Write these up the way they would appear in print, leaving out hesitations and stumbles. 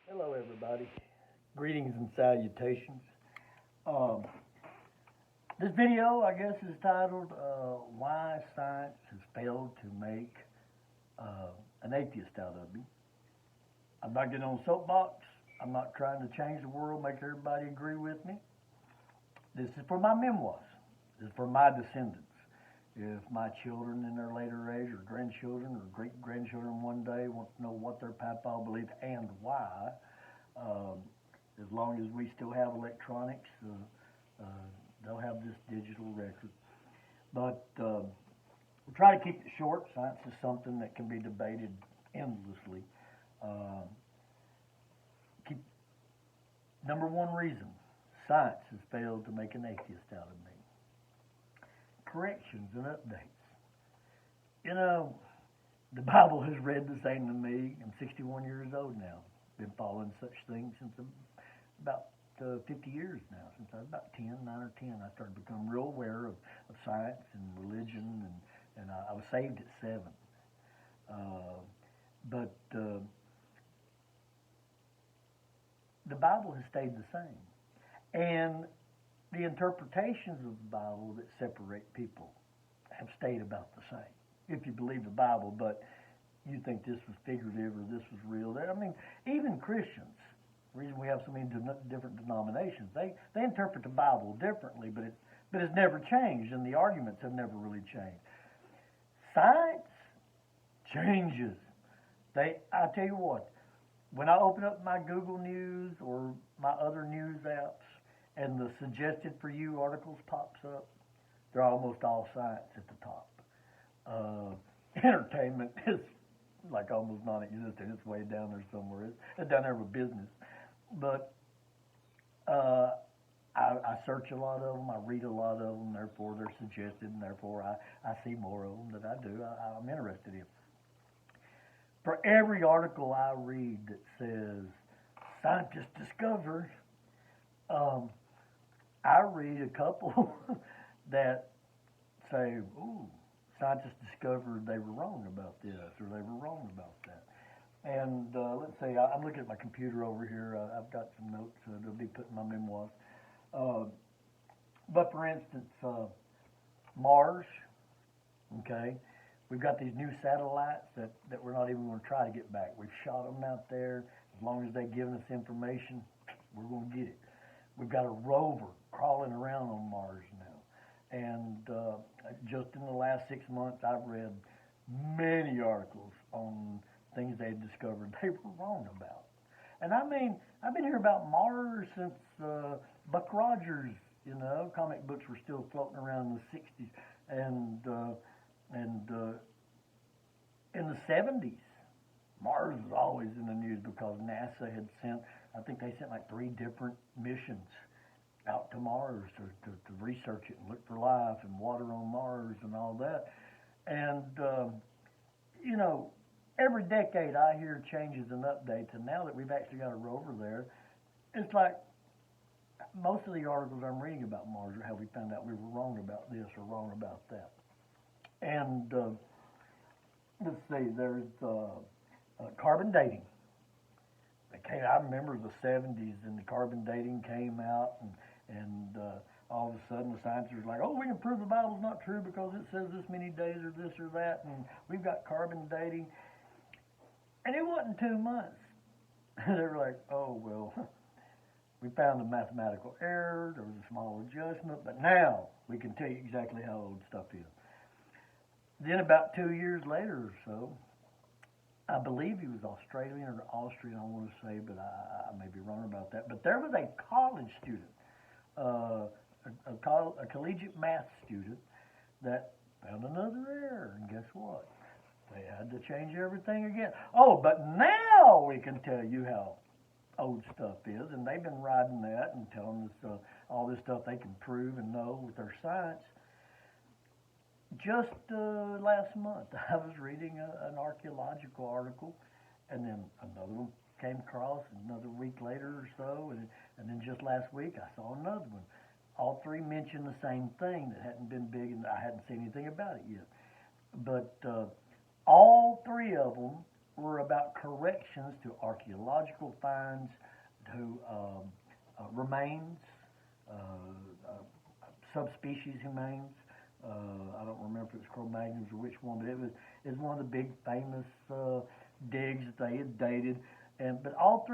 Hello, everybody. Greetings and salutations. Um, this video, I guess, is titled Why Science Has Failed to Make an Atheist Out of Me. I'm not getting on a soapbox. I'm not trying to change the world, make everybody agree with me. This is for my memoirs. This is for my descendants. If my children in their later age, or grandchildren, or great grandchildren one day want to know what their papa believes and why, um, as long as we still have electronics, they'll have this digital record. But we'll try to keep it short. Science is something that can be debated endlessly. Uh, keep, Number one reason science has failed to make an atheist out of me. Corrections and updates. You know, the Bible has read the same to me. I'm 61 years old now. Been following such things since about 50 years now. Since I was about 9 or 10, I started to become real aware of science and religion, and I was saved at 7. But the Bible has stayed the same. And the interpretations of the Bible that separate people have stayed about the same, if you believe the Bible, but you think this was figurative or this was real. I mean, even Christians, the reason we have so many different denominations, they interpret the Bible differently, but it's never changed, and the arguments have never really changed. Science changes. I tell you what, when I open up my Google News or my other news apps, and the suggested for you articles pops up, they're almost all science at the top. Entertainment is like almost non-existent. It's way down there somewhere. It's down there with business. But I search a lot of them. I read a lot of them. Therefore, they're suggested, and therefore I see more of them that I do. I'm interested in. For every article I read that says scientists discovered, I read a couple that say, ooh, scientists discovered they were wrong about this or they were wrong about that. And let's say I'm looking at my computer over here. I've got some notes that'll be put in my memoirs. But for instance, Mars, okay, we've got these new satellites that we're not even going to try to get back. We've shot them out there. As long as they've given us information, we're going to get it. We've got a rover crawling around on Mars now. And just in the last 6 months, I've read many articles on things they've discovered they were wrong about. And I mean, I've been hearing about Mars since Buck Rogers, comic books were still floating around in the 60s. And in the 70s, Mars was always in the news because NASA had sent, I think they sent like 3 different missions out to Mars to research it and look for life and water on Mars and all that. And, every decade I hear changes and updates, and now that we've actually got a rover there, it's like most of the articles I'm reading about Mars are how we found out we were wrong about this or wrong about that. And let's see, there's carbon dating. I remember the 70s and the carbon dating came out, and all of a sudden the scientists were like, oh, we can prove the Bible's not true because it says this many days or this or that, and we've got carbon dating. And it wasn't 2 months. They were like, oh, well, we found a mathematical error, there was a small adjustment, but now we can tell you exactly how old stuff is. Then about 2 years later or so, I believe he was Australian or Austrian, I want to say, but I may be wrong about that. But there was a college student, a collegiate math student, that found another error. And guess what? They had to change everything again. Oh, but now we can tell you how old stuff is. And they've been riding that and telling us all this stuff they can prove and know with their science. Just last month, I was reading an archaeological article, and then another one came across another week later or so, and then just last week I saw another one. All 3 mentioned the same thing that hadn't been big, and I hadn't seen anything about it yet. But all 3 of them were about corrections to archaeological finds, to remains, uh, subspecies remains. I don't remember if it was Cro-Magnons or which one, but it was one of the big famous digs that they had dated. But all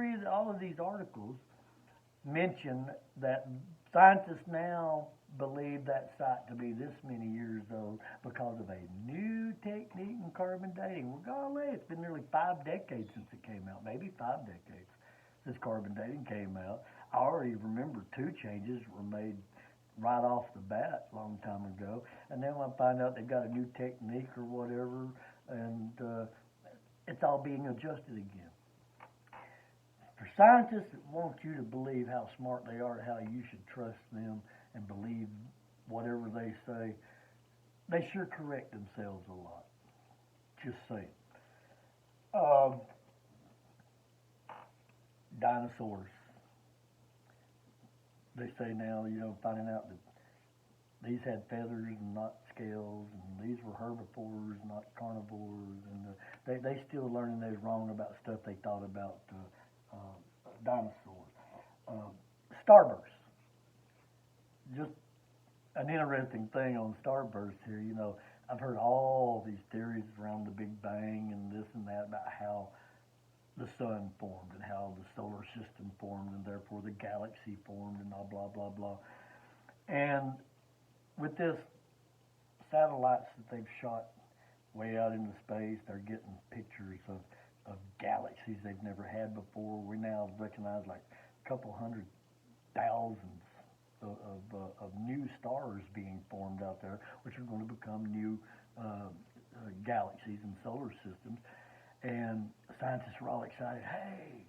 of these articles mention that scientists now believe that site to be this many years old because of a new technique in carbon dating. Well, golly, it's been nearly 5 decades since it came out, maybe 5 decades since carbon dating came out. I already remember two changes were made right off the bat a long time ago, and then when I find out they've got a new technique or whatever, and it's all being adjusted again. For scientists that want you to believe how smart they are, how you should trust them and believe whatever they say, they sure correct themselves a lot. Just saying. Dinosaurs. They say now, finding out that these had feathers and not scales, and these were herbivores, not carnivores, and they still learning they was wrong about stuff they thought about dinosaurs. Starbursts. Just an interesting thing on starbursts here. I've heard all these theories around the Big Bang and this and that about how the sun formed and how the solar system formed and therefore the galaxy formed and blah, blah, blah, blah. And with this satellites that they've shot way out into space, they're getting pictures of galaxies they've never had before. We now recognize like a couple hundred thousands of new stars being formed out there, which are going to become new galaxies and solar systems. And scientists were all excited. Hey,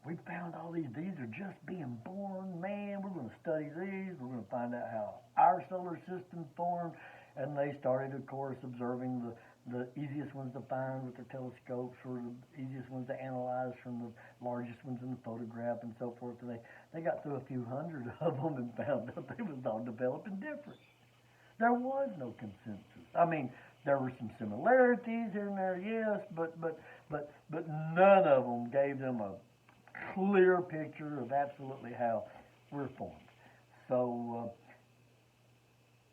we found all these. These are just being born. Man, we're going to study these. We're going to find out how our solar system formed. And they started, of course, observing the easiest ones to find with their telescopes, or the easiest ones to analyze from the largest ones in the photograph and so forth. And they got through a few hundred of them and found out they was all developing different. There was no consensus. I mean, there were some similarities here and there, yes, but none of them gave them a clear picture of absolutely how we're formed. So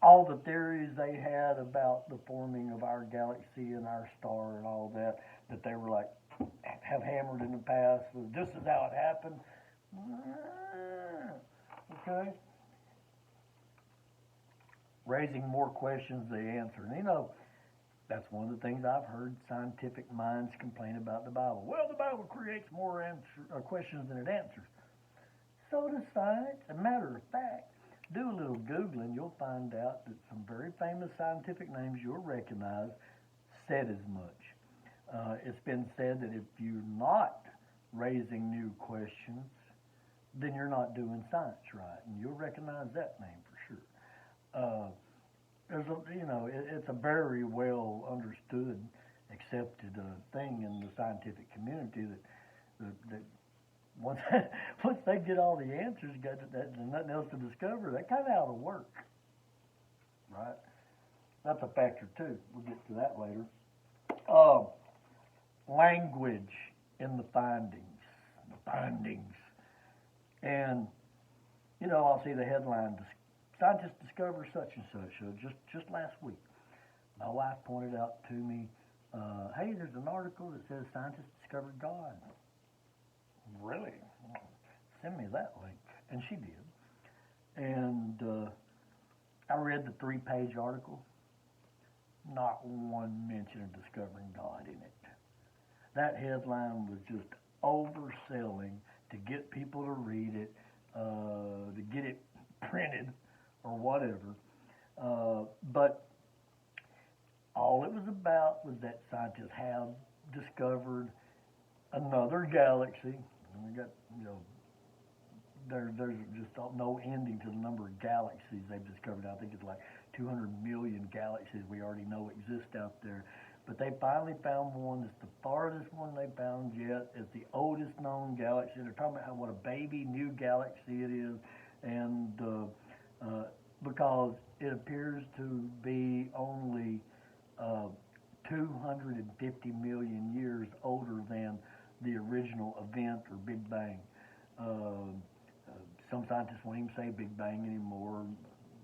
all the theories they had about the forming of our galaxy and our star and all that they were like have hammered in the past. This is how it happened. Okay. Raising more questions than answer. And that's one of the things I've heard scientific minds complain about the Bible. Well, the Bible creates more questions than it answers. So does science. As a matter of fact, do a little Googling, you'll find out that some very famous scientific names you'll recognize said as much. It's been said that if you're not raising new questions, then you're not doing science right, and you'll recognize that name for sure. It's a very well understood, accepted thing in the scientific community that once they get all the answers, there's nothing else to discover. That kind of out of work, right? That's a factor too. We'll get to that later. Language in the findings, and I'll see the headline. Scientists discover such and such. Just last week, my wife pointed out to me, hey, there's an article that says scientists discovered God. Really? Send me that link. And she did. And I read the 3-page article. Not one mention of discovering God in it. That headline was just overselling to get people to read it, to get it printed, or whatever. But all it was about was that scientists have discovered another galaxy. And we got, there's just no ending to the number of galaxies they've discovered. I think it's like 200 million galaxies we already know exist out there. But they finally found one that's the farthest one they found yet. It's the oldest known galaxy. They're talking about what a baby new galaxy it is. And because it appears to be only 250 million years older than the original event or Big Bang. Some scientists won't even say Big Bang anymore.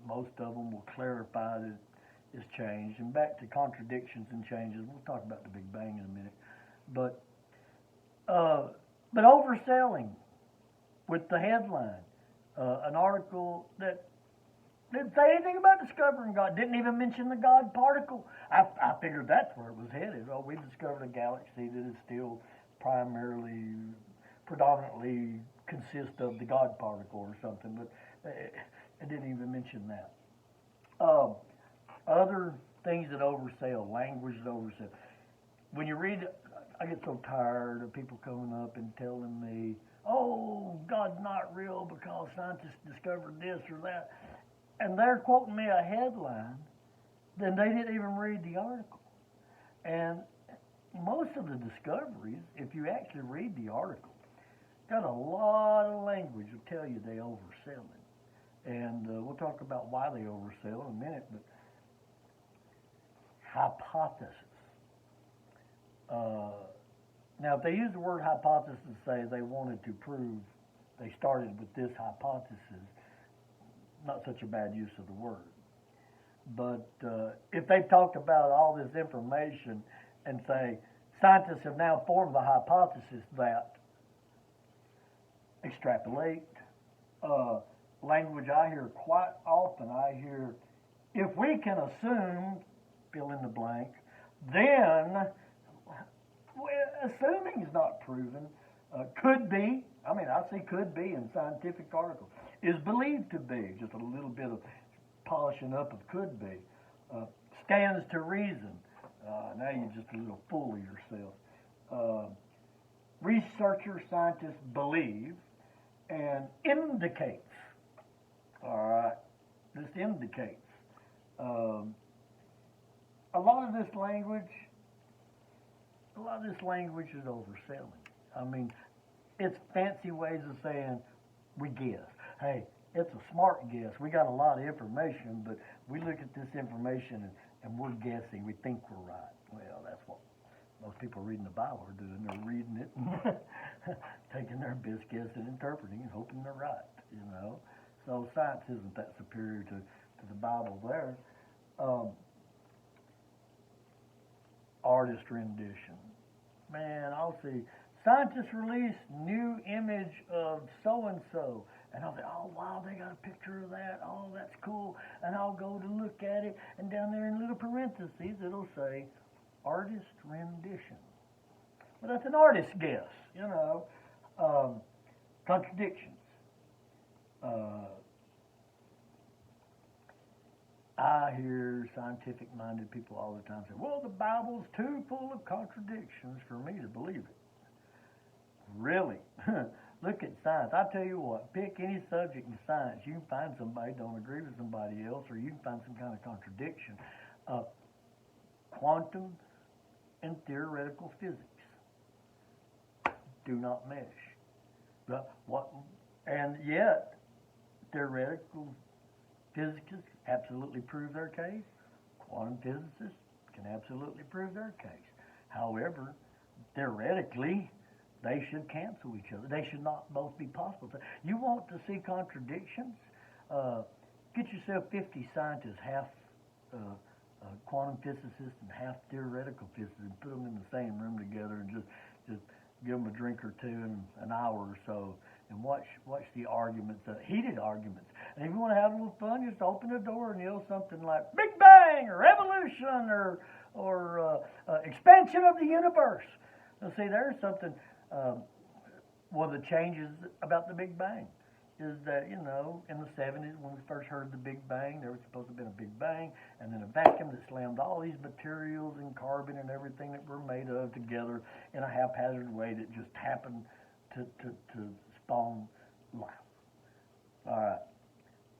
Most of them will clarify that it's changed. And back to contradictions and changes, we'll talk about the Big Bang in a minute. But overselling with the headline, an article that didn't say anything about discovering God, didn't even mention the God particle. I figured that's where it was headed. Oh, we discovered a galaxy that is still predominantly consists of the God particle or something, but it didn't even mention that. Other things that oversell, language that oversell. When you read, I get so tired of people coming up and telling me, oh, God's not real because scientists discovered this or that. And they're quoting me a headline, then they didn't even read the article. And most of the discoveries, if you actually read the article, got a lot of language to tell you they oversell it. And we'll talk about why they oversell in a minute, but hypothesis. Now, if they use the word hypothesis to say they wanted to prove they started with this hypothesis, not such a bad use of the word. But if they talk about all this information and say scientists have now formed the hypothesis that, extrapolate, language I hear quite often, I hear, if we can assume, fill in the blank, then, well, assuming is not proven, could be, I mean, I see could be in scientific articles, is believed to be, just a little bit of polishing up of could be, stands to reason. Now you're just a little fool of yourself. Researchers, scientists believe and indicates. All right, this indicates. A lot of this language is overselling. I mean, it's fancy ways of saying we guess. Hey, it's a smart guess. We got a lot of information, but we look at this information and we're guessing. We think we're right. Well, that's what most people reading the Bible are doing. They're reading it and taking their best guess and interpreting and hoping they're right, you know. So science isn't that superior to the Bible there. Artist rendition. Man, I'll see. Scientists release new image of so-and-so. And I'll say, oh, wow, they got a picture of that. Oh, that's cool. And I'll go to look at it. And down there in little parentheses, it'll say, artist rendition. Well, that's an artist guess, you know. Contradictions. I hear scientific-minded people all the time say, well, the Bible's too full of contradictions for me to believe it. Really? Look at science. I tell you what, pick any subject in science. You can find somebody don't agree with somebody else, or you can find some kind of contradiction. Quantum and theoretical physics do not mesh. And yet, theoretical physicists absolutely prove their case. Quantum physicists can absolutely prove their case. However, theoretically, they should cancel each other. They should not both be possible. You want to see contradictions? Get yourself 50 scientists, half quantum physicists and half theoretical physicists, and put them in the same room together and just give them a drink or two in an hour or so, and watch the arguments, heated arguments. And if you want to have a little fun, just open the door and yell something like Big Bang or evolution or expansion of the universe. Now, see, there's something. One of the changes about the Big Bang is that, you know, in the 70s when we first heard the Big Bang, there was supposed to have been a Big Bang and then a vacuum that slammed all these materials and carbon and everything that we're made of together in a haphazard way that just happened to spawn life. All right.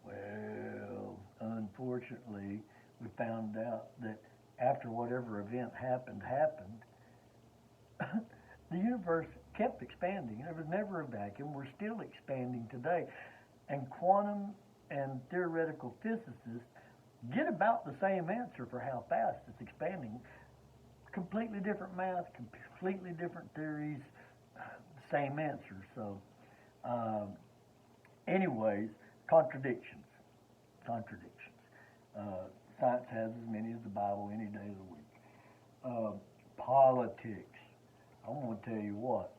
Well, unfortunately, we found out that after whatever event happened, the universe kept expanding. There was never a vacuum. We're still expanding today. And quantum and theoretical physicists get about the same answer for how fast it's expanding. completely different math, completely different theories, same answer. So, anyways, contradictions. Contradictions. Science has as many as the Bible any day of the week. Politics. I'm going to tell you what,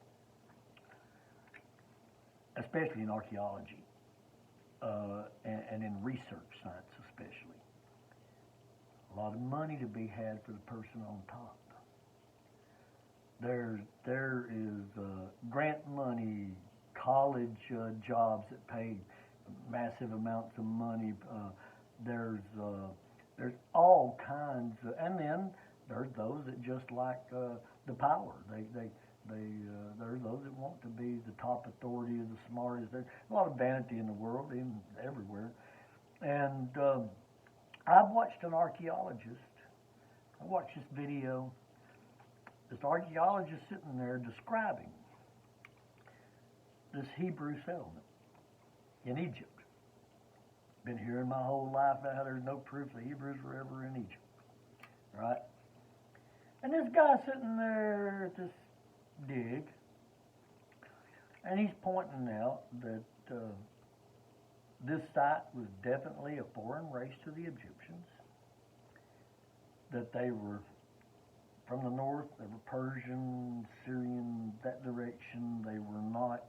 especially in archaeology and in research science especially, a lot of money to be had for the person on top. There is grant money, college jobs that pay massive amounts of money. There's all kinds, and then there's those that just like the power. There's those that want to be the top authority or the smartest. There's a lot of vanity in the world, even everywhere. And I've watched an archaeologist. I watched this video. This archaeologist sitting there describing this Hebrew settlement in Egypt. Been hearing my whole life how there's no proof the Hebrews were ever in Egypt, right? And this guy sitting there at this dig, and he's pointing out that this site was definitely a foreign race to the Egyptians, that they were from the north, they were Persian, Syrian, that direction. They were not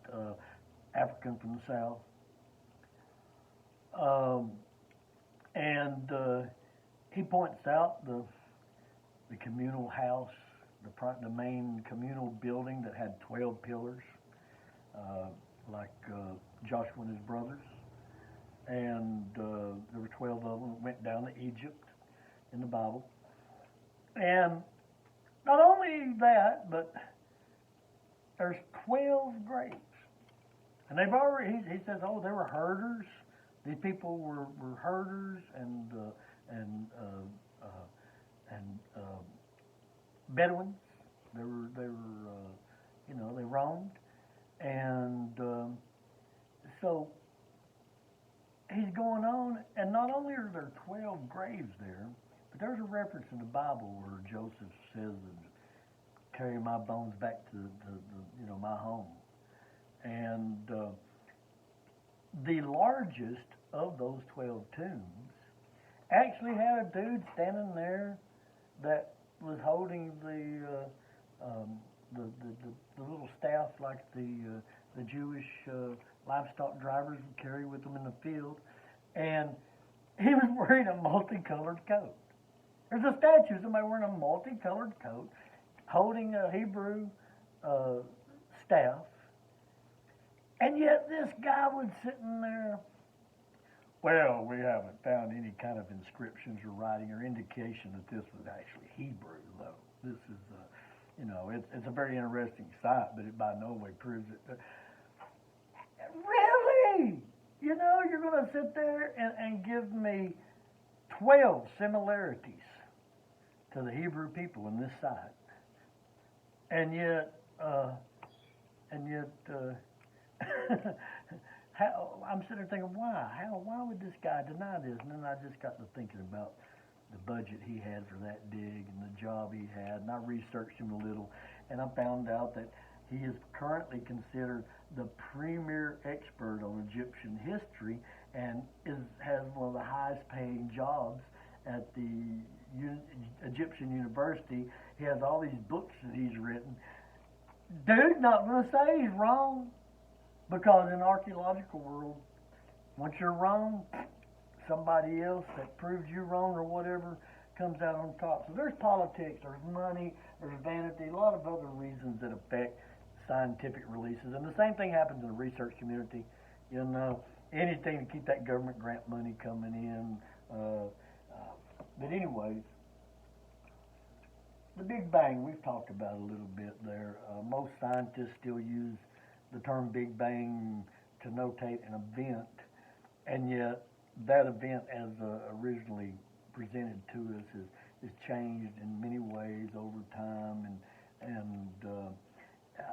African from the south. And he points out the communal house, the main communal building that had 12 pillars, like Joshua and his brothers. And there were 12 of them that went down to Egypt in the Bible. And not only that, but there's 12 graves. And they've already, he says, oh, they were herders. These people were herders and Bedouins. They were they roamed, and so he's going on. And not only are there 12 graves there, but there's a reference in the Bible where Joseph says, "Carry my bones back to my home," and the largest of those 12 tombs actually had a dude standing there that was holding the little staff like the Jewish livestock drivers would carry with them in the field, and he was wearing a multicolored coat. There's a statue of somebody wearing a multicolored coat, holding a Hebrew staff, and yet this guy was sitting there. Well, we haven't found any kind of inscriptions or writing or indication that this was actually Hebrew, though. This is, it's a very interesting site, but it by no way proves it. Really? You're going to sit there and give me 12 similarities to the Hebrew people in this site, and yet how, I'm sitting there thinking, why would this guy deny this? And then I just got to thinking about the budget he had for that dig and the job he had, and I researched him a little, and I found out that he is currently considered the premier expert on Egyptian history and has one of the highest paying jobs at the Egyptian University. He has all these books that he's written. Dude, not going to say he's wrong. Because in the archaeological world, once you're wrong, somebody else that proves you wrong or whatever comes out on top. So there's politics, there's money, there's vanity, a lot of other reasons that affect scientific releases. And the same thing happens in the research community. Anything to keep that government grant money coming in. But anyways, the Big Bang, we've talked about a little bit there. Most scientists still use the term Big Bang to notate an event, and yet that event as originally presented to us is changed in many ways over time, and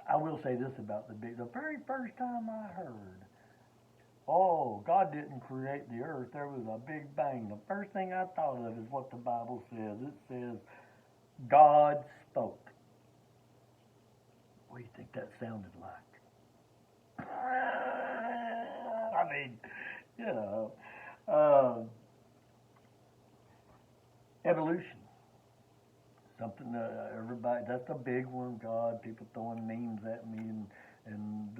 I will say this about the very first time I heard, oh, God didn't create the earth, there was a Big Bang. The first thing I thought of is what the Bible says. It says God spoke, what do you think that sounded like? I mean, you know, evolution. Something everybody, that's a big one. God, people throwing memes at me and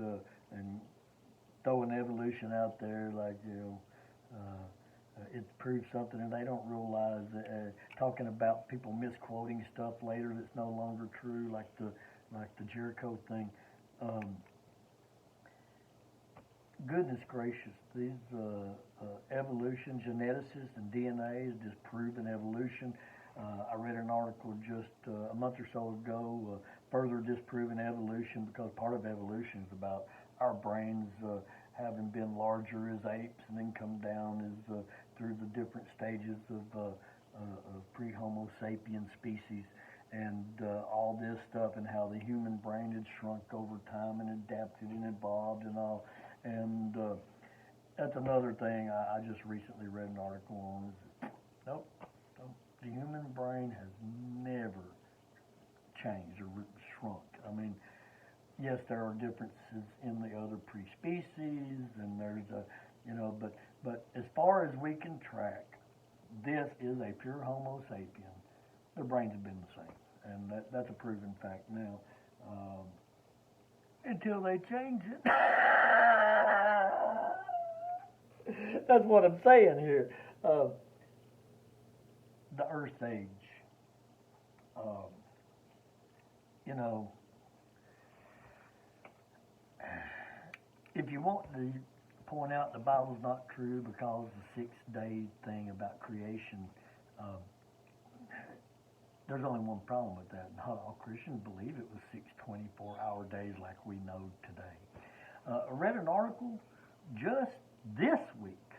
throwing evolution out there like, it proves something, and they don't realize talking about people misquoting stuff later that's no longer true, like the Jericho thing. Goodness gracious, these evolution, geneticists and DNA is disproving evolution. I read an article just a month or so ago, further disproving evolution, because part of evolution is about our brains having been larger as apes and then come down as through the different stages of pre-Homo sapien species, and all this stuff, and how the human brain had shrunk over time and adapted and evolved and all. And that's another thing I just recently read an article on. Is nope, the human brain has never changed or shrunk. I mean, yes, there are differences in the other pre-species, and there's but as far as we can track, this is a pure Homo sapien. Their brains have been the same, and that's a proven fact now. Until they change it. That's what I'm saying here. The Earth Age. If you want to point out the Bible's not true because the 6-day thing about creation, there's only one problem with that. Not all Christians believe it was 6 24-hour days like we know today. I read an article just this week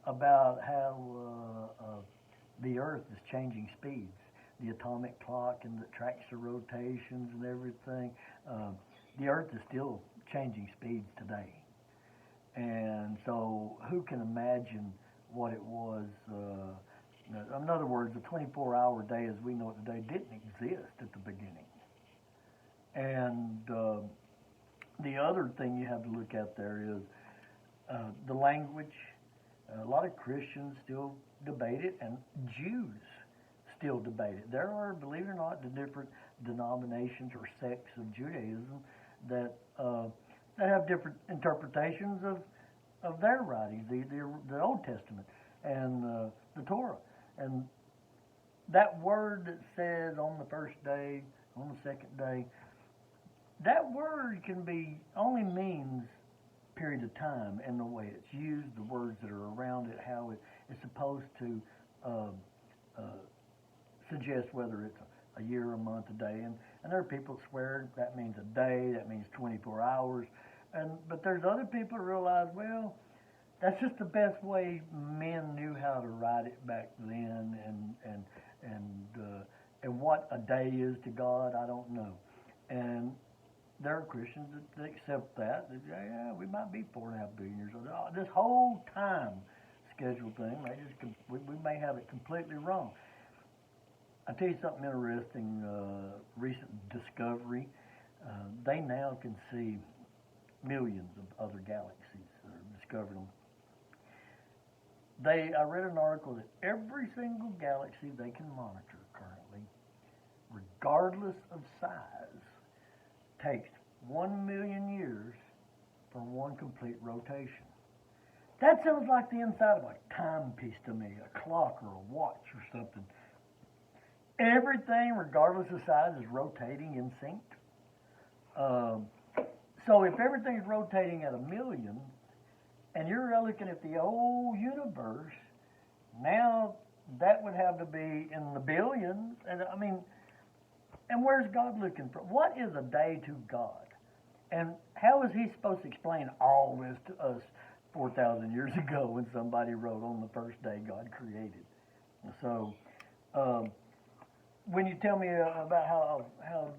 about how the Earth is changing speeds. The atomic clock and that tracks the rotations and everything. The Earth is still changing speeds today. And so who can imagine what it was? In other words, the 24-hour day as we know it today didn't exist at the beginning. And the other thing you have to look at there is the language. A lot of Christians still debate it, and Jews still debate it. There are, believe it or not, the different denominations or sects of Judaism that have different interpretations of their writings, the Old Testament and the Torah. And that word that says on the first day, on the second day, that word only means period of time, and the way it's used, the words that are around it, how it is supposed to suggest whether it's a year, a month, a day. And there are people that swear that means a day, that means 24 hours. But there's other people that realize, well, that's just the best way men knew how to write it back then, and what a day is to God, I don't know. And there are Christians that accept that. Yeah, we might be 4.5 billion years old. This whole time schedule thing, we may have it completely wrong. I'll tell you something interesting, recent discovery. They now can see millions of other galaxies, discovered them. I read an article that every single galaxy they can monitor currently, regardless of size, takes 1 million years for one complete rotation. That sounds like the inside of a timepiece to me, a clock or a watch or something. Everything, regardless of size, is rotating in sync. So if everything's rotating at 1 million, and you're looking at the whole universe, now that would have to be in the billions. And where's God looking for? What is a day to God? And how is he supposed to explain all this to us 4,000 years ago when somebody wrote on the first day God created? So when you tell me about how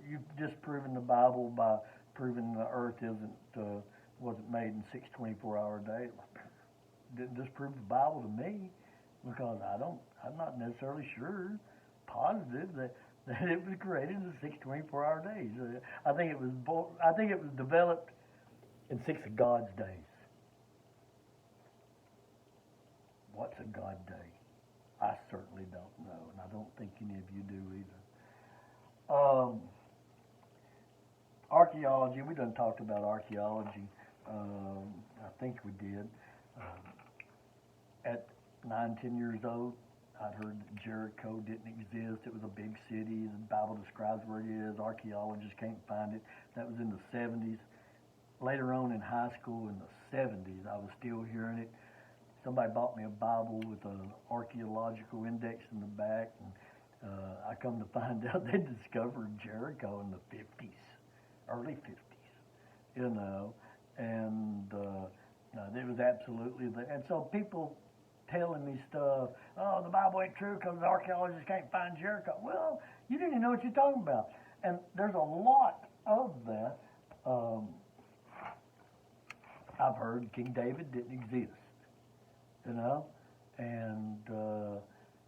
you've disproven the Bible by proving the earth wasn't made in 6 24-hour days, didn't disprove the Bible to me, because I'm not necessarily sure, positive that that it was created in 6 24-hour days. I think it was developed in 6 of God's days. What's a God day? I certainly don't know, and I don't think any of you do either. Archaeology, we done talked about archaeology. I think we did. At 9, 10 years old, I'd heard that Jericho didn't exist. It was a big city. The Bible describes where it is. Archaeologists can't find it. That was in the 70s. Later on in high school in the 70s, I was still hearing it. Somebody bought me a Bible with an archaeological index in the back, and I come to find out they discovered Jericho in the 50s, early 50s, you know, and it was absolutely there. And so people telling me stuff, oh, the Bible ain't true because the archaeologists can't find Jericho. Well, you didn't even know what you're talking about. And there's a lot of that. I've heard King David didn't exist, you know, and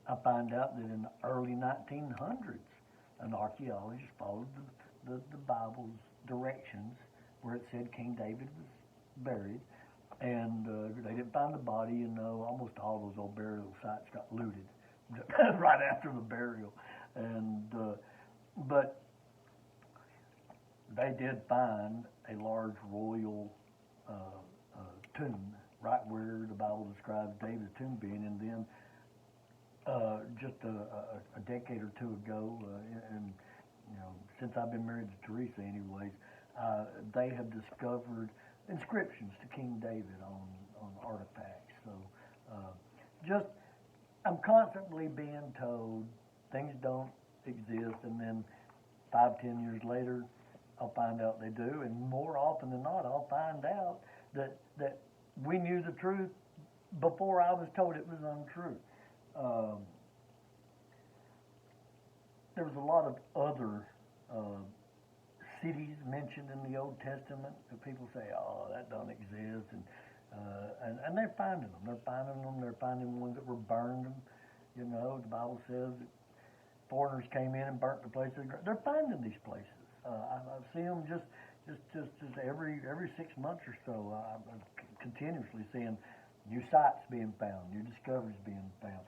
I find out that in the early 1900s, an archaeologist followed the Bible's directions where it said King David was buried, and they didn't find the body. You know, almost all those old burial sites got looted right after the burial, and but they did find a large royal tomb right where the Bible describes David's tomb being, and then just a decade or two ago, and you know, since I've been married to Teresa, anyways, they have discovered inscriptions to King David on artifacts. So, just I'm constantly being told things don't exist, and then 5, 10 years later, I'll find out they do, and more often than not, I'll find out that we knew the truth before I was told it was untrue. There was a lot of other cities mentioned in the Old Testament that people say, oh, that don't exist, and they're finding them. They're finding ones that were burned. You know, the Bible says that foreigners came in and burnt the places. They're finding these places. I see them just every 6 months or so. I'm continuously seeing new sites being found, new discoveries being found.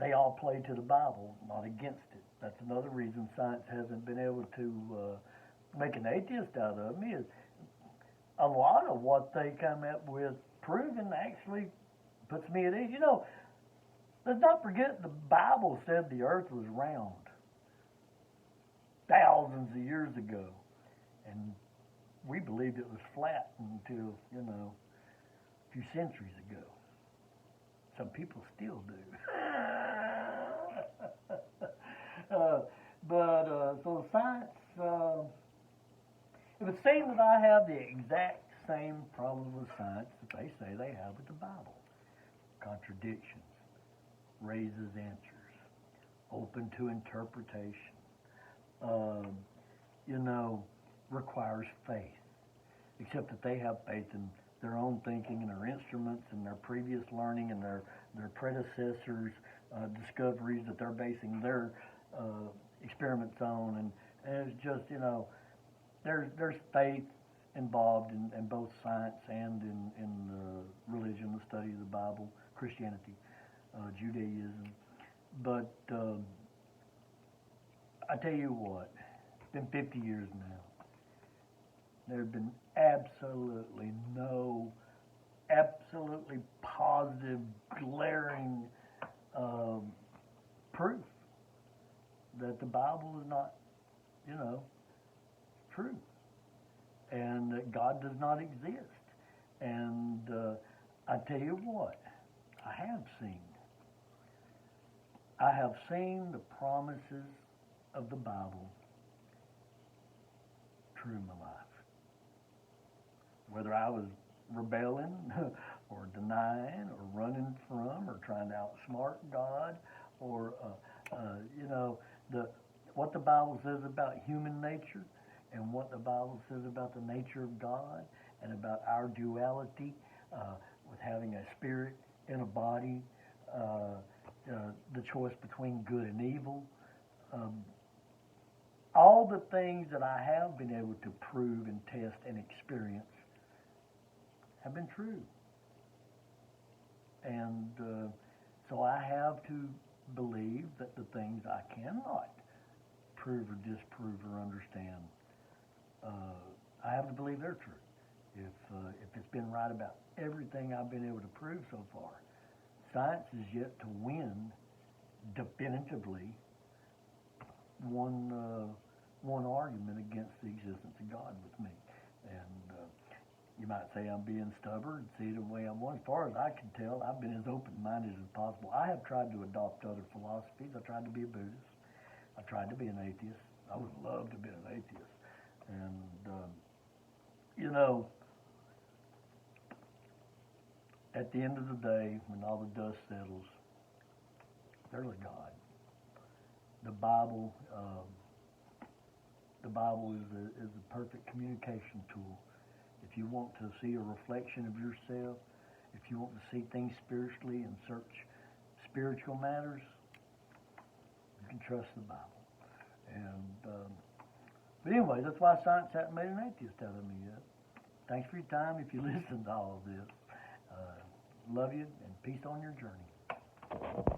They all play to the Bible, not against it. That's another reason science hasn't been able to make an atheist out of me. Is a lot of what they come up with proven actually puts me at ease. You know, let's not forget the Bible said the earth was round thousands of years ago, and we believed it was flat until, you know, a few centuries ago. Some people still do. So science, it would seem that I have the exact same problem with science that they say they have with the Bible. Contradictions, raises answers, open to interpretation. You know, requires faith, except that they have faith in their own thinking and their instruments and their previous learning and their predecessors' discoveries that they're basing their experiments on, and it's just, you know, there's faith involved in both science and in religion, the study of the Bible, Christianity, Judaism. But I tell you what, it's been 50 years now. There have been absolutely positive, glaring proof that the Bible is not, you know, true, and that God does not exist. And I tell you what, I have seen the promises of the Bible true in my life. Whether I was rebelling or denying or running from or trying to outsmart God, or you know, what the Bible says about human nature and what the Bible says about the nature of God and about our duality with having a spirit and a body, the choice between good and evil, Um, all the things that I have been able to prove and test and experience have been true. And so I have to believe that the things I cannot prove or disprove or understand, I have to believe they're true. If it's been right about everything I've been able to prove so far, science is yet to win definitively one argument against the existence of God with me. And you might say I'm being stubborn, see the way I was. As far as I can tell, I've been as open-minded as possible. I have tried to adopt other philosophies. I tried to be a Buddhist. I tried to be an atheist. I would love to be an atheist. And, you know, at the end of the day, when all the dust settles, there's a God. The Bible is a perfect communication tool. If you want to see a reflection of yourself, if you want to see things spiritually and search spiritual matters, you can trust the Bible. And but anyway, that's why science hasn't made an atheist out of me yet. Thanks for your time. If you listen to all of this, love you and peace on your journey.